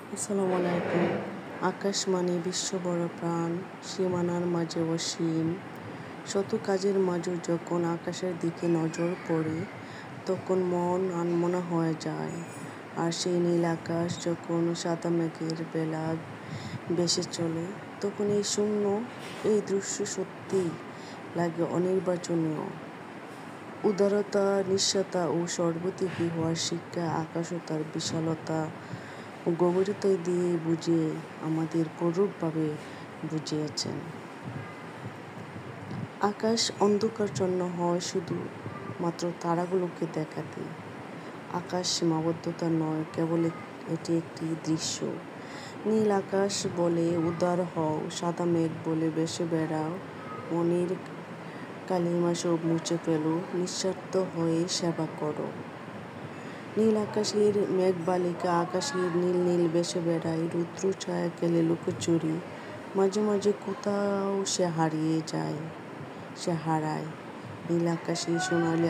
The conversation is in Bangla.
আসসালামু আলাইকুম। আকাশ মানে বিশ্ব বড় প্রাণ, সীমানার মাঝে অসীম। শত কাজের মাঝে যখন আকাশের দিকে নজর পড়ে, তখন মন আনমনা হয়ে যায়। আর সেই নীল আকাশ যখন সাদা মেঘের বেলা ভেসে চলে, তখন এই দৃশ্য সত্যিই লাগে অনির্বাচনীয়। উদারতা, নিঃস্বার্থতা ও সর্বত্যাগী হওয়ার শিক্ষা আকাশও তার বিশালতা ও গভীরতা দিয়ে বুঝিয়ে আমাদের করুণভাবে বুঝিয়েছেন। আকাশ অন্ধকারাচ্ছন্ন হয় শুধু মাত্র তারাগুলোকে দেখাতে। আকাশ সীমাবদ্ধতা নয়, কেবল এটি একটি দৃশ্য। নীল আকাশ বলে উদার হও, সাদা মেঘ বলে ভেসে বেড়াও, মনের কালিমা সব মুছে ফেলো, নিঃস্বার্থ হয়ে সেবা করো। নীল আকাশের মেঘবালিকা আকাশের নীল নীল ভেসে বেড়ায়, রুদ্র ছায়া খেলে লুকোচুরি, মাঝে মাঝে কোথাও সে হারায়। নীল আকাশে সোনালি